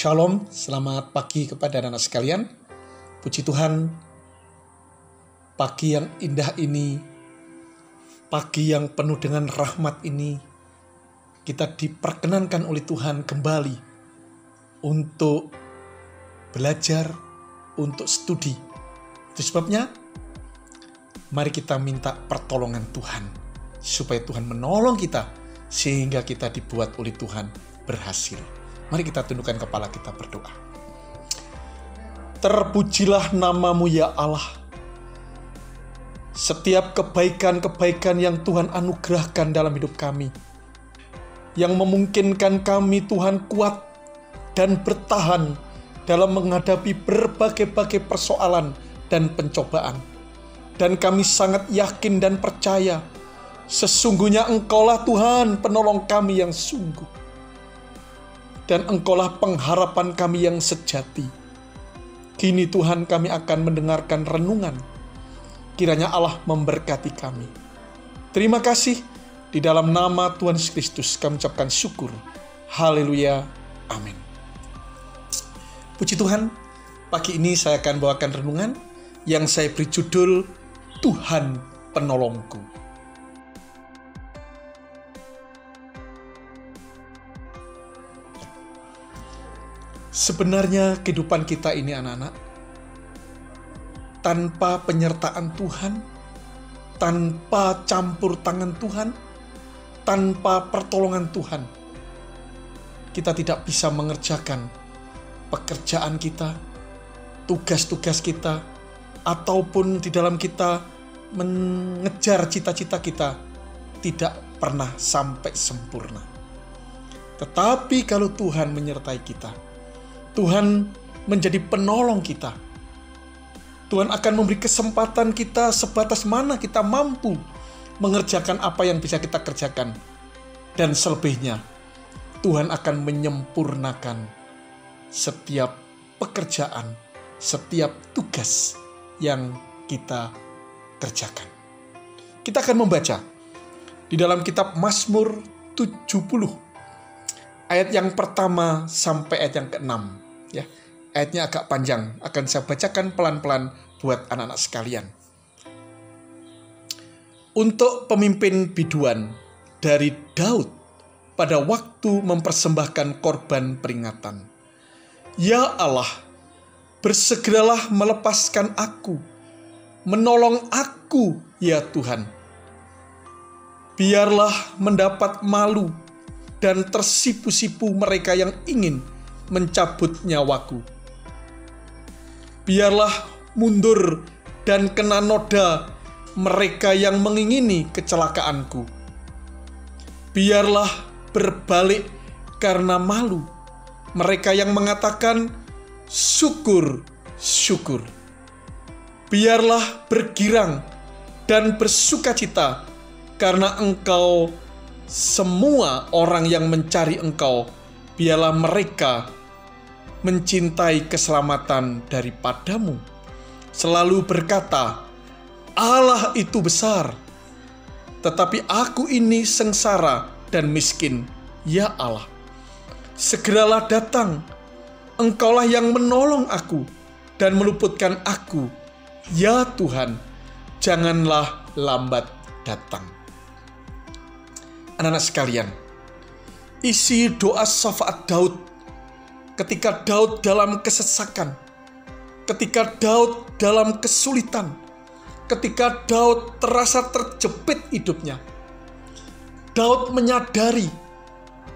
Shalom, selamat pagi kepada anak-anak sekalian. Puji Tuhan, pagi yang indah ini, pagi yang penuh dengan rahmat ini, kita diperkenankan oleh Tuhan kembali untuk belajar, untuk studi. Itu sebabnya, mari kita minta pertolongan Tuhan, supaya Tuhan menolong kita, sehingga kita dibuat oleh Tuhan berhasil. Mari kita tundukkan kepala kita berdoa. Terpujilah nama-Mu ya Allah. Setiap kebaikan-kebaikan yang Tuhan anugerahkan dalam hidup kami, yang memungkinkan kami Tuhan kuat dan bertahan dalam menghadapi berbagai-bagai persoalan dan pencobaan. Dan kami sangat yakin dan percaya, sesungguhnya Engkaulah Tuhan penolong kami yang sungguh. Dan Engkaulah pengharapan kami yang sejati. Kini Tuhan kami akan mendengarkan renungan. Kiranya Allah memberkati kami. Terima kasih. Di dalam nama Tuhan Yesus Kristus kami ucapkan syukur. Haleluya. Amin. Puji Tuhan, pagi ini saya akan bawakan renungan yang saya beri judul Tuhan Penolongku. Sebenarnya kehidupan kita ini anak-anak, tanpa penyertaan Tuhan, tanpa campur tangan Tuhan, tanpa pertolongan Tuhan, kita tidak bisa mengerjakan pekerjaan kita, tugas-tugas kita, ataupun di dalam kita mengejar cita-cita kita tidak pernah sampai sempurna. Tetapi kalau Tuhan menyertai kita, Tuhan menjadi penolong kita. Tuhan akan memberi kesempatan kita sebatas mana kita mampu mengerjakan apa yang bisa kita kerjakan. Dan selebihnya, Tuhan akan menyempurnakan setiap pekerjaan, setiap tugas yang kita kerjakan. Kita akan membaca di dalam kitab Mazmur 70, ayat yang pertama sampai ayat yang ke-6. Ya, ayatnya agak panjang, akan saya bacakan pelan-pelan buat anak-anak sekalian. Untuk pemimpin biduan dari Daud pada waktu mempersembahkan korban peringatan. Ya Allah, bersegeralah melepaskan aku, menolong aku ya Tuhan. Biarlah mendapat malu dan tersipu-sipu mereka yang ingin mencabut nyawaku. Biarlah mundur dan kena noda mereka yang mengingini kecelakaanku. Biarlah berbalik karena malu mereka yang mengatakan syukur, syukur. Biarlah bergirang dan bersukacita karena Engkau, semua orang yang mencari Engkau. Biarlah mereka mencintai keselamatan daripadamu. Selalu berkata, Allah itu besar. Tetapi aku ini sengsara dan miskin. Ya Allah, segeralah datang. Engkaulah yang menolong aku dan meluputkan aku. Ya Tuhan, janganlah lambat datang. Anak-anak sekalian, isi doa syafaat Daud ketika Daud dalam kesesakan, ketika Daud dalam kesulitan, ketika Daud terasa terjepit hidupnya. Daud menyadari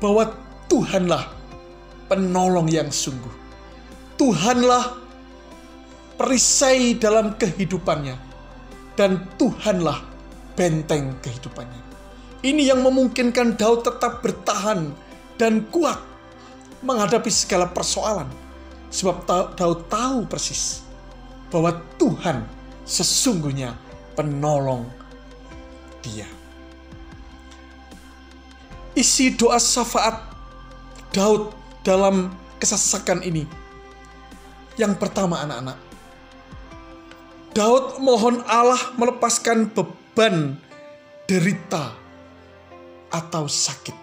bahwa Tuhanlah penolong yang sungguh. Tuhanlah perisai dalam kehidupannya, dan Tuhanlah benteng kehidupannya. Ini yang memungkinkan Daud tetap bertahan dan kuat menghadapi segala persoalan. Sebab Daud tahu persis bahwa Tuhan sesungguhnya penolong dia. Isi doa syafaat Daud dalam kesesakan ini. Yang pertama anak-anak, Daud mohon Allah melepaskan beban derita atau sakit.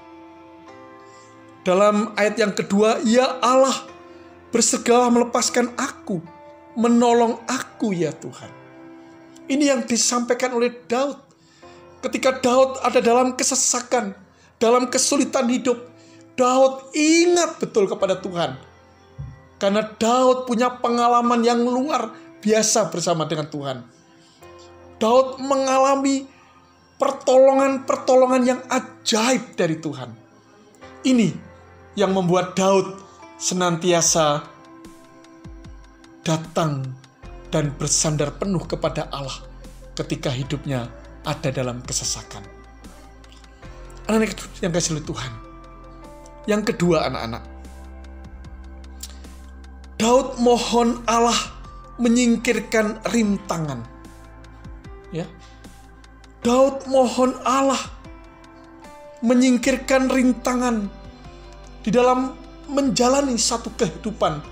Dalam ayat yang kedua, ya Allah, Bersegeralah melepaskan aku, menolong aku ya Tuhan. Ini yang disampaikan oleh Daud. Ketika Daud ada dalam kesesakan, dalam kesulitan hidup, Daud ingat betul kepada Tuhan. Karena Daud punya pengalaman yang luar biasa bersama dengan Tuhan. Daud mengalami pertolongan-pertolongan yang ajaib dari Tuhan. Ini yang membuat Daud senantiasa datang dan bersandar penuh kepada Allah ketika hidupnya ada dalam kesesakan. Anak-anak yang kasih oleh Tuhan. Yang kedua, anak-anak, Daud mohon Allah menyingkirkan rintangan. Ya, Daud mohon Allah menyingkirkan rintangan di dalam menjalani satu kehidupan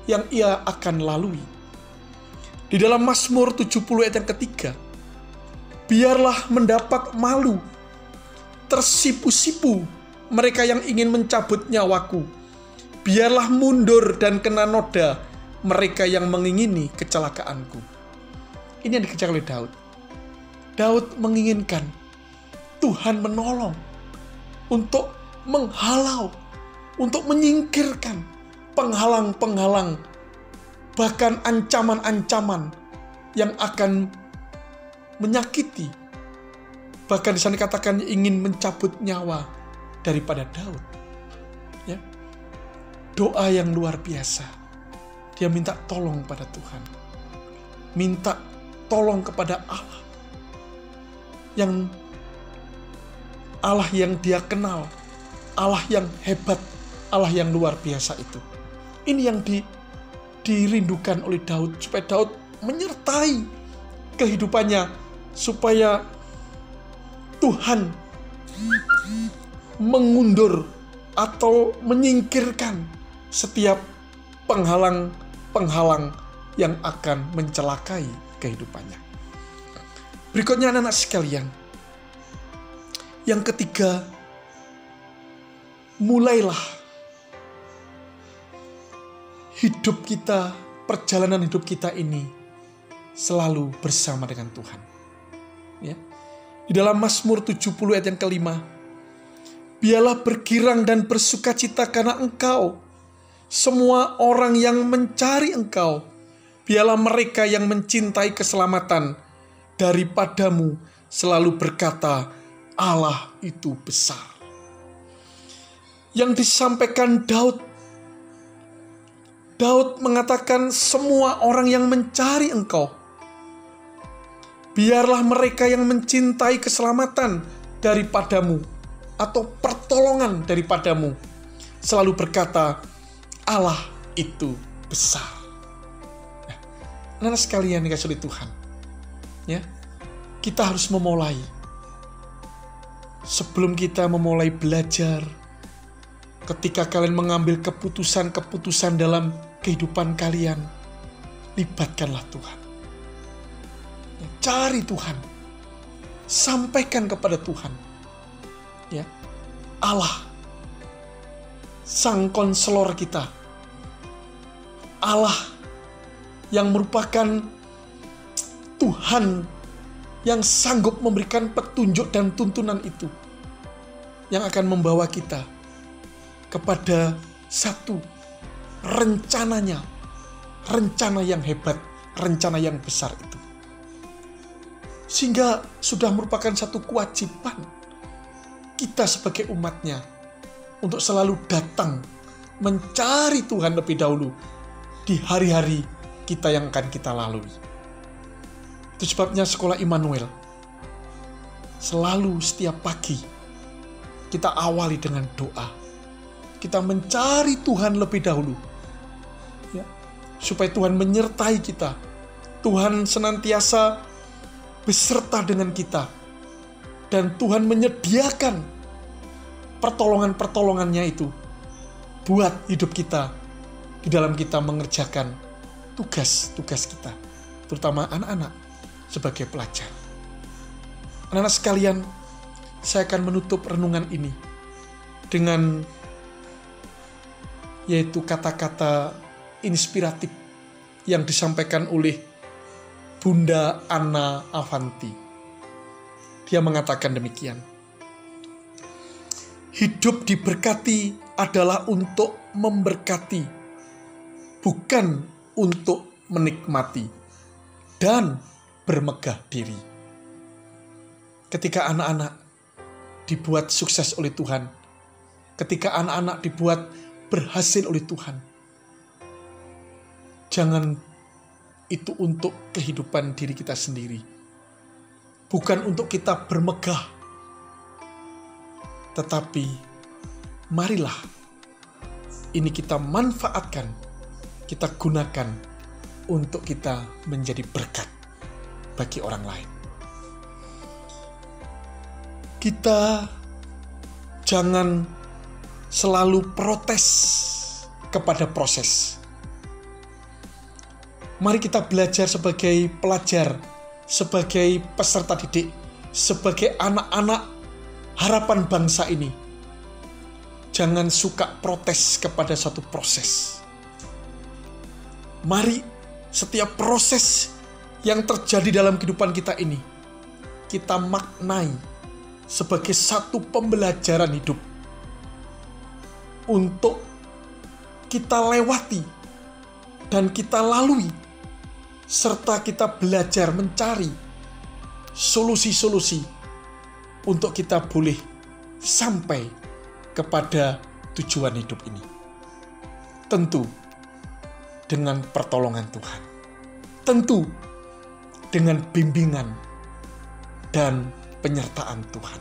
yang ia akan lalui. Di dalam Mazmur 70 ayat yang ketiga, biarlah mendapat malu, tersipu-sipu mereka yang ingin mencabut nyawaku. Biarlah mundur dan kena noda mereka yang mengingini kecelakaanku. Ini yang dikejar oleh Daud. Daud menginginkan Tuhan menolong untuk menghalau, untuk menyingkirkan penghalang-penghalang, bahkan ancaman-ancaman yang akan menyakiti. Bahkan di sana dikatakan ingin mencabut nyawa daripada Daud. Ya. Doa yang luar biasa. Dia minta tolong pada Tuhan. Minta tolong kepada Allah. Allah yang dia kenal. Allah yang hebat. Allah yang luar biasa itu. Ini yang dirindukan oleh Daud. Supaya Daud menyertai kehidupannya. Supaya Tuhan mengundur atau menyingkirkan setiap penghalang-penghalang yang akan mencelakai kehidupannya. Berikutnya anak-anak sekalian. Yang ketiga, mulailah hidup kita, perjalanan hidup kita ini selalu bersama dengan Tuhan. Ya. Di dalam Mazmur 70 ayat yang kelima, biarlah bergirang dan bersukacita karena Engkau, semua orang yang mencari Engkau. Biarlah mereka yang mencintai keselamatan daripadamu selalu berkata, Allah itu besar. Yang disampaikan Daud mengatakan semua orang yang mencari Engkau. Biarlah mereka yang mencintai keselamatan daripadamu atau pertolongan daripadamu selalu berkata, Allah itu besar. Anak sekalian dikasih oleh Tuhan, ya, kita harus memulai. Sebelum kita memulai belajar, ketika kalian mengambil keputusan-keputusan dalam kehidupan kalian, libatkanlah Tuhan. Cari Tuhan, sampaikan kepada Tuhan. Ya, Allah, Sang Konselor kita, Allah yang merupakan Tuhan yang sanggup memberikan petunjuk dan tuntunan itu, yang akan membawa kita kepada satu rencana yang hebat, rencana yang besar itu. Sehingga sudah merupakan satu kewajiban kita sebagai umatnya untuk selalu datang mencari Tuhan lebih dahulu di hari-hari kita yang akan kita lalui. Itu sebabnya sekolah Immanuel selalu setiap pagi kita awali dengan doa. Kita mencari Tuhan lebih dahulu, ya, supaya Tuhan menyertai kita. Tuhan senantiasa beserta dengan kita, dan Tuhan menyediakan pertolongan-pertolongannya itu buat hidup kita di dalam kita mengerjakan tugas-tugas kita, terutama anak-anak sebagai pelajar. Anak-anak sekalian, saya akan menutup renungan ini dengan yaitu kata-kata inspiratif yang disampaikan oleh Bunda Anna Avanti. Dia mengatakan demikian. Hidup diberkati adalah untuk memberkati, bukan untuk menikmati dan bermegah diri. Ketika anak-anak dibuat sukses oleh Tuhan, ketika anak-anak dibuat berhasil oleh Tuhan, jangan itu untuk kehidupan diri kita sendiri. Bukan untuk kita bermegah. Tetapi marilah ini kita manfaatkan, kita gunakan untuk kita menjadi berkat bagi orang lain. Kita jangan selalu protes kepada proses. Mari kita belajar sebagai pelajar, sebagai peserta didik, sebagai anak-anak harapan bangsa ini. Jangan suka protes kepada satu proses. Mari setiap proses yang terjadi dalam kehidupan kita ini, kita maknai sebagai satu pembelajaran hidup untuk kita lewati dan kita lalui, serta kita belajar mencari solusi-solusi untuk kita boleh sampai kepada tujuan hidup ini. Tentu dengan pertolongan Tuhan, tentu dengan bimbingan dan penyertaan Tuhan.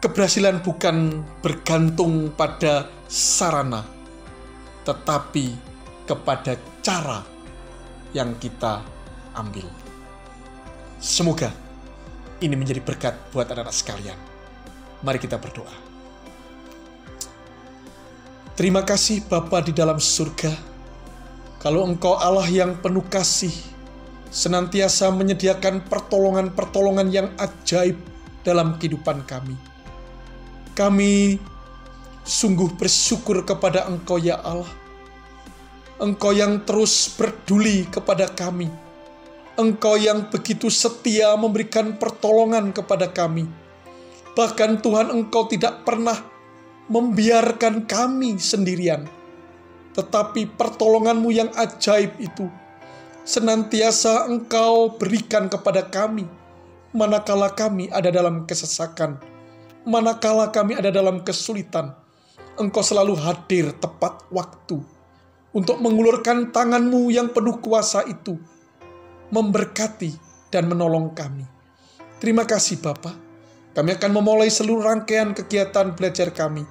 Keberhasilan bukan bergantung pada sarana, tetapi kepada cara yang kita ambil. Semoga ini menjadi berkat buat anak-anak sekalian. Mari kita berdoa. Terima kasih Bapa di dalam surga, kalau Engkau Allah yang penuh kasih, senantiasa menyediakan pertolongan-pertolongan yang ajaib dalam kehidupan kami. Kami sungguh bersyukur kepada Engkau ya Allah. Engkau yang terus peduli kepada kami. Engkau yang begitu setia memberikan pertolongan kepada kami. Bahkan Tuhan, Engkau tidak pernah membiarkan kami sendirian. Tetapi pertolongan-Mu yang ajaib itu senantiasa Engkau berikan kepada kami, manakala kami ada dalam kesesakan, manakala kami ada dalam kesulitan. Engkau selalu hadir tepat waktu untuk mengulurkan tangan-Mu yang penuh kuasa itu, memberkati dan menolong kami. Terima kasih Bapa. Kami akan memulai seluruh rangkaian kegiatan belajar kami.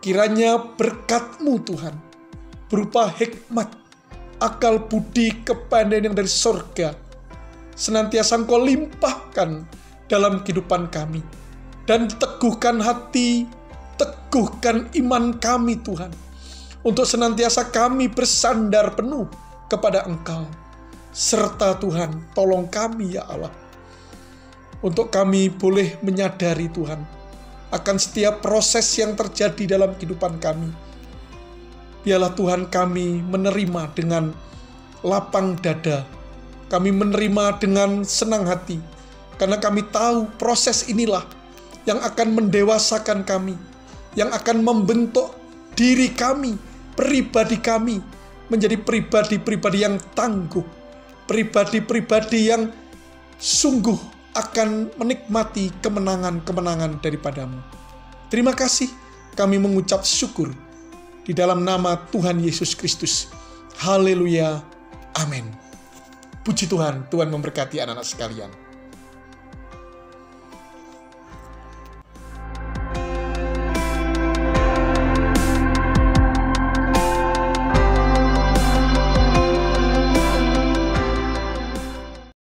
Kiranya berkat-Mu Tuhan, berupa hikmat, akal budi, kepandaian yang dari surga, senantiasa Engkau limpahkan dalam kehidupan kami. Dan teguhkan hati, teguhkan iman kami Tuhan, untuk senantiasa kami bersandar penuh kepada Engkau. Serta Tuhan, tolong kami ya Allah, untuk kami boleh menyadari Tuhan, akan setiap proses yang terjadi dalam kehidupan kami. Biarlah Tuhan kami menerima dengan lapang dada, kami menerima dengan senang hati, karena kami tahu proses inilah yang akan mendewasakan kami, yang akan membentuk diri kami, pribadi kami, menjadi pribadi-pribadi yang tangguh, pribadi-pribadi yang sungguh akan menikmati kemenangan-kemenangan daripada-Mu. Terima kasih, kami mengucap syukur di dalam nama Tuhan Yesus Kristus. Haleluya. Amin. Puji Tuhan, Tuhan memberkati anak-anak sekalian.